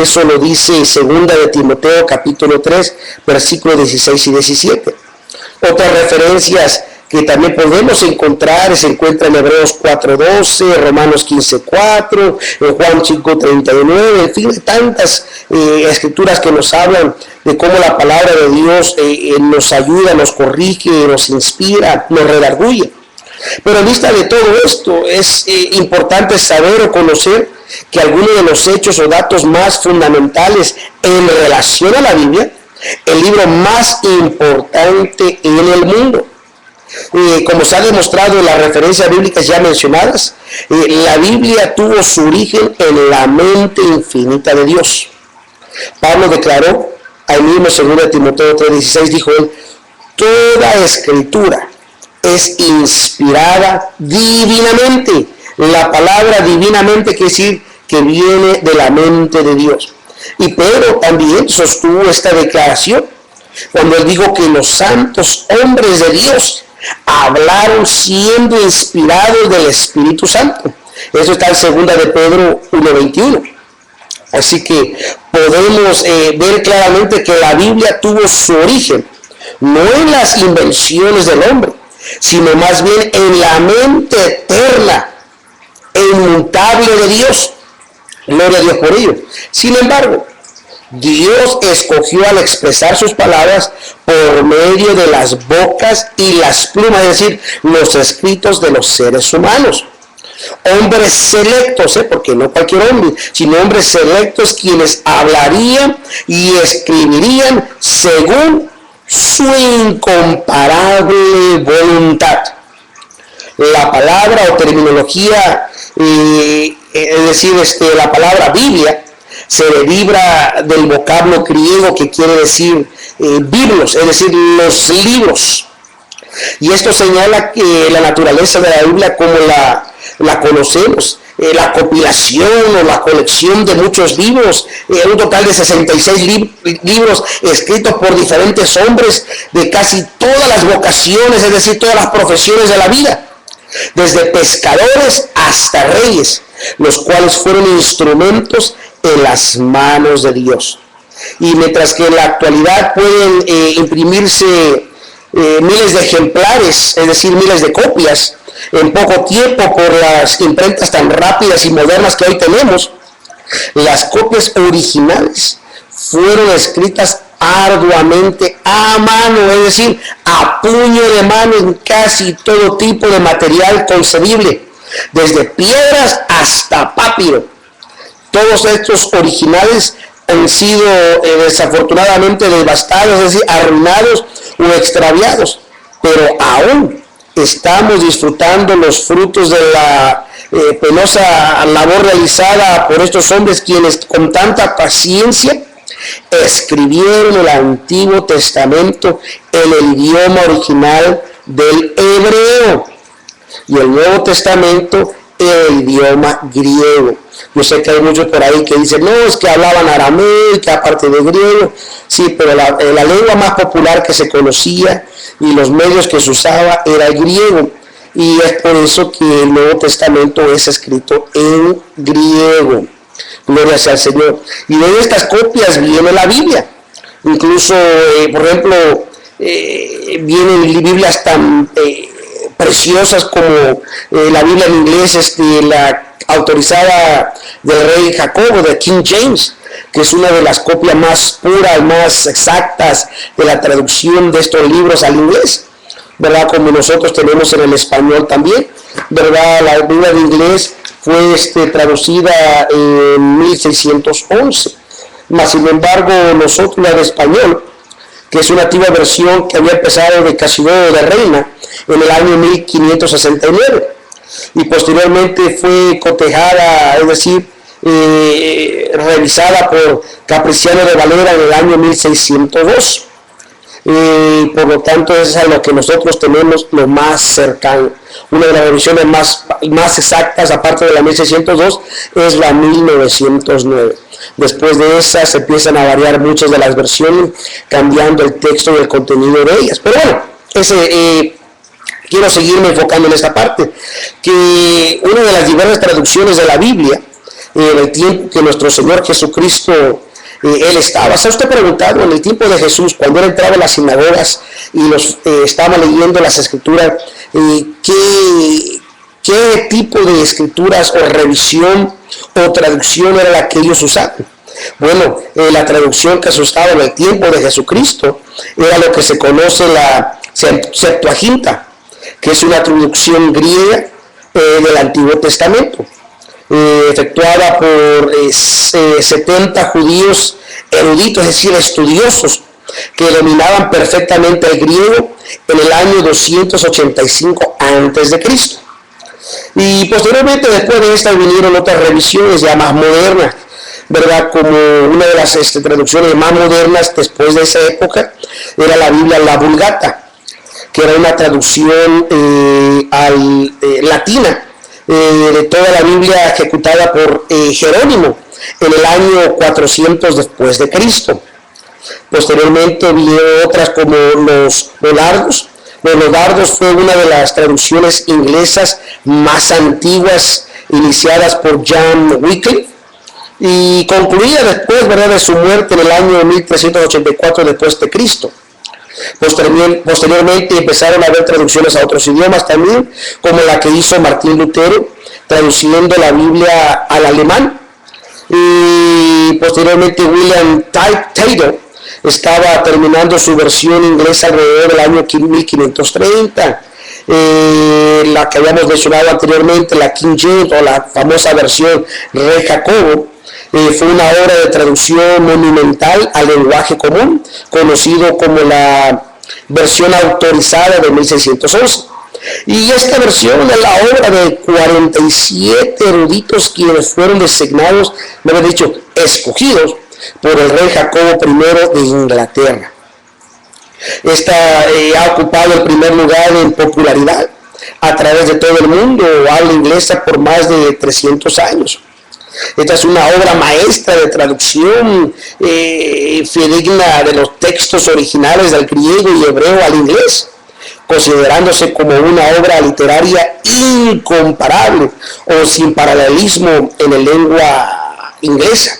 Eso lo dice 2 de Timoteo capítulo 3, versículos 16 y 17. Otras referencias que también podemos encontrar se encuentran en Hebreos 4:12, Romanos 15:4, en Juan 5:39, en fin, tantas escrituras que nos hablan de cómo la palabra de Dios nos ayuda, nos corrige, nos inspira, nos redarguye. Pero en vista de todo esto, es importante saber o conocer que algunos de los hechos o datos más fundamentales en relación a la Biblia, el libro más importante en el mundo. Como se ha demostrado en las referencias bíblicas ya mencionadas, la Biblia tuvo su origen en la mente infinita de Dios. Pablo declaró, ahí mismo en 2 Timoteo 3:16, dijo él, toda escritura es inspirada divinamente. La palabra divinamente quiere decir que viene de la mente de Dios. Y Pedro también sostuvo esta declaración cuando él dijo que los santos hombres de Dios hablaron siendo inspirados del Espíritu Santo. Eso está en 2 de Pedro 1:21. Así que podemos ver claramente que la Biblia tuvo su origen no en las invenciones del hombre, sino más bien en la mente eterna e inmutable de Dios. Gloria a Dios por ello. Sin embargo, Dios escogió al expresar sus palabras por medio de las bocas y las plumas, es decir, los escritos de los seres humanos. Hombres selectos, porque no cualquier hombre, sino hombres selectos quienes hablarían y escribirían según su incomparable voluntad. La palabra o terminología, es decir, la palabra Biblia, se deriva del vocablo griego que quiere decir biblos, es decir, los libros. Y esto señala que la naturaleza de la Biblia como la conocemos, la compilación o la colección de muchos libros, un total de 66 libros escritos por diferentes hombres de casi todas las vocaciones, es decir, todas las profesiones de la vida, desde pescadores hasta reyes, los cuales fueron instrumentos en las manos de Dios. Y mientras que en la actualidad pueden imprimirse miles de ejemplares, es decir, miles de copias, en poco tiempo por las imprentas tan rápidas y modernas que hoy tenemos, las copias originales fueron escritas arduamente a mano, es decir, a puño de mano en casi todo tipo de material concebible, desde piedras hasta papiro. Todos estos originales han sido desafortunadamente devastados, es decir, arruinados o extraviados, pero aún estamos disfrutando los frutos de la penosa labor realizada por estos hombres quienes con tanta paciencia escribieron el Antiguo Testamento en el idioma original del hebreo y el Nuevo Testamento en el idioma griego. Yo sé que hay muchos por ahí que dicen, no, es que hablaban arameo, que aparte de griego. Sí, pero la lengua más popular que se conocía y los medios que se usaba era el griego. Y es por eso que el Nuevo Testamento es escrito en griego. Gloria sea al Señor. Y de estas copias viene la Biblia. Incluso, por ejemplo, vienen Biblias tan preciosas como la Biblia en inglés, la autorizada del rey Jacobo, de King James, que es una de las copias más puras, más exactas de la traducción de estos libros al inglés, ¿verdad? Como nosotros tenemos en el español también, ¿verdad? La Biblia en inglés fue traducida en 1611, mas sin embargo nosotros la de español, que es una antigua versión que había empezado de Casiodoro de Reina en el año 1569, y posteriormente fue cotejada, es decir, revisada por Capriciano de Valera en el año 1602. Por lo tanto, es a lo que nosotros tenemos lo más cercano. Una de las revisiones más exactas, aparte de la 1602, es la 1909. Después de esa se empiezan a variar muchas de las versiones, cambiando el texto y el contenido de ellas. Pero bueno, quiero seguirme enfocando en esta parte, que una de las diversas traducciones de la Biblia en el tiempo que nuestro Señor Jesucristo, Él estaba. ¿Se ha usted preguntado en el tiempo de Jesús, cuando Él entraba en las sinagogas y estaba leyendo las Escrituras, qué tipo de escrituras o revisión o traducción era la que ellos usaban? Bueno, la traducción que se usaba en el tiempo de Jesucristo era lo que se conoce la Septuaginta, que es una traducción griega del Antiguo Testamento, efectuada por 70 judíos eruditos, es decir, estudiosos, que dominaban perfectamente el griego en el año 285 a.C. Y posteriormente, después de esta, vinieron otras revisiones ya más modernas, ¿verdad? Como una de las traducciones más modernas después de esa época era la Biblia, la Vulgata, que era una traducción latina de toda la Biblia, ejecutada por Jerónimo en el año 400 después de Cristo. Posteriormente vinieron otras como los dardos. Los dardos fue una de las traducciones inglesas más antiguas, iniciadas por John Wycliffe y concluida después, ¿verdad?, de su muerte en el año 1384 después de Cristo. Posteriormente empezaron a haber traducciones a otros idiomas también, como la que hizo Martín Lutero, traduciendo la Biblia al alemán. Y posteriormente William Tyndale estaba terminando su versión inglesa alrededor del año 1530. La que habíamos mencionado anteriormente, la King James, o la famosa versión Rey Jacobo, fue una obra de traducción monumental al lenguaje común, conocido como la versión autorizada de 1611. Y esta versión es la obra de 47 eruditos quienes fueron designados, mejor dicho, escogidos por el rey Jacobo I de Inglaterra. Esta ha ocupado el primer lugar en popularidad a través de todo el mundo habla inglesa por más de 300 años. Esta es una obra maestra de traducción fidedigna de los textos originales del griego y hebreo al inglés, considerándose como una obra literaria incomparable o sin paralelismo en la lengua inglesa.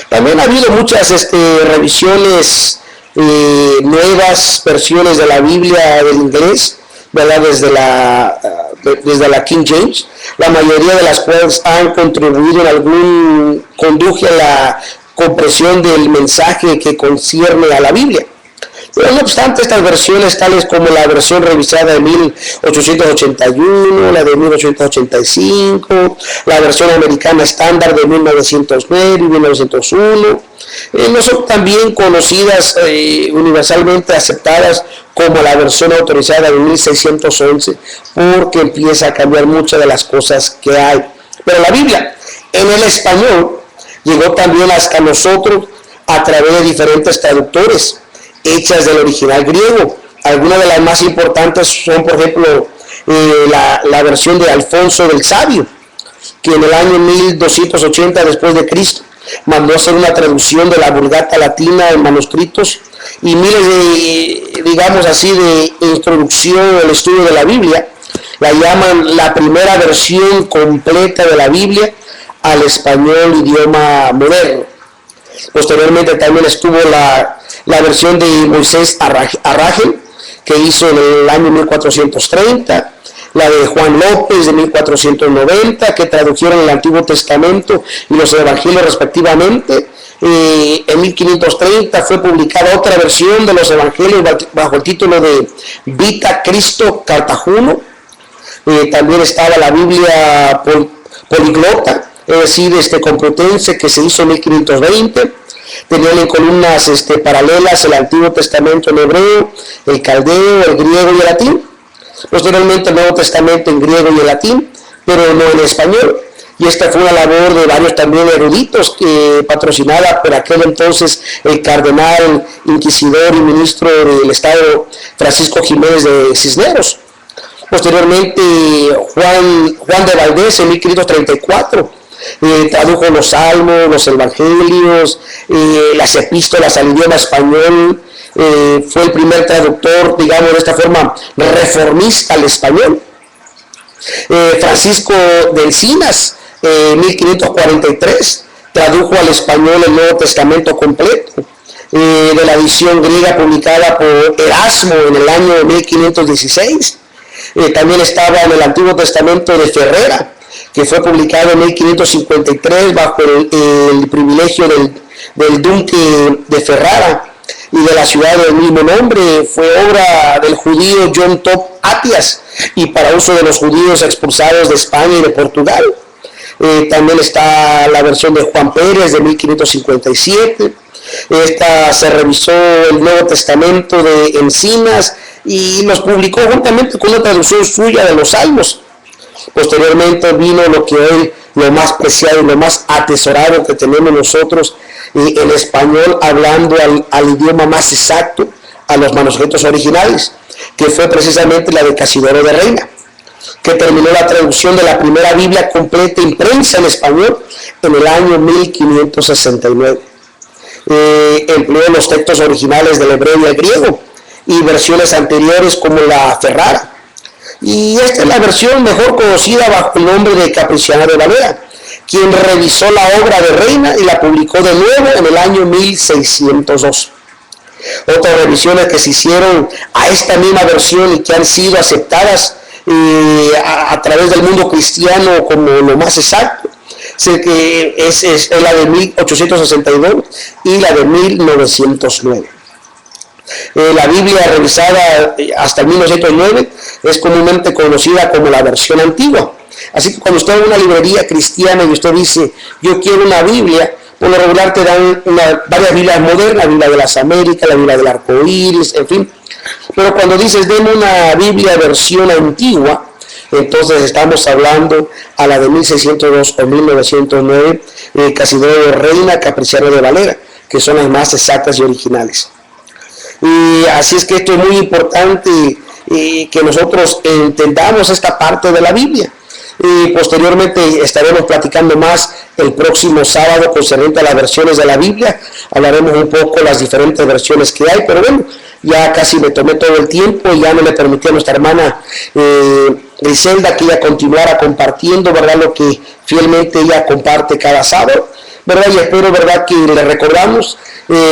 También ha habido muchas revisiones, nuevas versiones de la Biblia del inglés, ¿verdad?, desde la King James, la mayoría de las cuales han contribuido en algún conduje a la comprensión del mensaje que concierne a la Biblia. Pero no obstante, estas versiones, tales como la versión revisada de 1881, la de 1885, la versión americana estándar de 1909 y 1901, no son también conocidas, universalmente aceptadas como la versión autorizada de 1611, porque empieza a cambiar muchas de las cosas que hay. Pero la Biblia, en el español, llegó también hasta nosotros a través de diferentes traductores, hechas del original griego. Algunas de las más importantes son, por ejemplo, la versión de Alfonso del Sabio, que en el año 1280 después de Cristo mandó hacer una traducción de la Vulgata latina en manuscritos y miles de, digamos así, de introducción al estudio de la Biblia. La llaman la primera versión completa de la Biblia al español idioma moderno. Posteriormente también estuvo la versión de Moisés Arragel, que hizo en el año 1430, la de Juan López de 1490, que tradujeron el Antiguo Testamento y los Evangelios respectivamente. En 1530 fue publicada otra versión de los Evangelios bajo el título de Vita Cristo Cartajuno. También estaba la Biblia Poliglota, es decir, Complutense, que se hizo en 1520. Tenían en columnas paralelas el Antiguo Testamento en hebreo, el caldeo, el griego y el latín. Posteriormente el Nuevo Testamento en griego y en latín, pero no en español. Y esta fue una labor de varios también eruditos, patrocinada por aquel entonces el cardenal, inquisidor y ministro del Estado Francisco Jiménez de Cisneros. Posteriormente Juan de Valdés en 1534 tradujo los salmos, los evangelios, las epístolas al idioma español. Fue el primer traductor, digamos de esta forma, reformista al español. Francisco de Encinas 1543, tradujo al español el Nuevo Testamento completo, de la edición griega publicada por Erasmo en el año 1516. También estaba en el Antiguo Testamento de Ferrera, que fue publicado en 1553 bajo el privilegio del duque de Ferrara y de la ciudad del mismo nombre. Fue obra del judío John Top Atias y para uso de los judíos expulsados de España y de Portugal. También está la versión de Juan Pérez de 1557. Esta se revisó el Nuevo Testamento de Encinas y los publicó juntamente con una traducción suya de los Salmos. Posteriormente vino lo que hoy lo más preciado y lo más atesorado que tenemos nosotros en español, hablando al idioma más exacto, a los manuscritos originales, que fue precisamente la de Casidoro de Reina, que terminó la traducción de la primera Biblia completa impresa en español en el año 1569. Empleó los textos originales del hebreo y el griego y versiones anteriores como la Ferrara. Y esta es la versión mejor conocida bajo el nombre de Capriciana de Valera, quien revisó la obra de Reina y la publicó de nuevo en el año 1602. Otras revisiones que se hicieron a esta misma versión y que han sido aceptadas a través del mundo cristiano como lo más exacto, es la de 1862 y la de 1909. La Biblia revisada hasta el 1909 es comúnmente conocida como la versión antigua. Así que cuando usted va a una librería cristiana y usted dice, yo quiero una Biblia, por lo regular te dan varias Biblias modernas, la Biblia de las Américas, la Biblia del Arco Iris, en fin. Pero cuando dices, denme una Biblia versión antigua, entonces estamos hablando a la de 1602 o 1909, Casidoro de Reina, Capriciana de Valera, que son las más exactas y originales. Y así es que esto es muy importante, que nosotros entendamos esta parte de la Biblia. Posteriormente estaremos platicando más el próximo sábado concerniente a las versiones de la Biblia. Hablaremos un poco las diferentes versiones que hay, pero bueno, ya casi me tomé todo el tiempo y ya no le permití a nuestra hermana Griselda que ella continuara compartiendo, ¿verdad?, lo que fielmente ella comparte cada sábado, ¿verdad? Y espero, ¿verdad?, que le recordamos,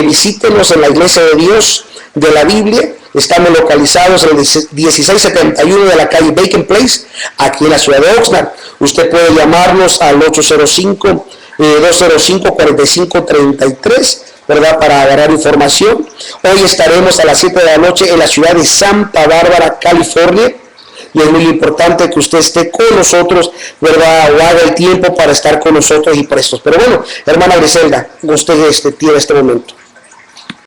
visítenos en la Iglesia de Dios de la Biblia. Estamos localizados en el 1671 de la calle Bacon Place, aquí en la ciudad de Oxnard. Usted puede llamarnos al 805-205-4533, ¿verdad?, para agarrar información. Hoy estaremos a las 7 de la noche en la ciudad de Santa Bárbara, California. Y es muy importante que usted esté con nosotros, ¿verdad?, o haga el tiempo para estar con nosotros y prestos. Pero bueno, hermana Griselda, usted tiene este momento.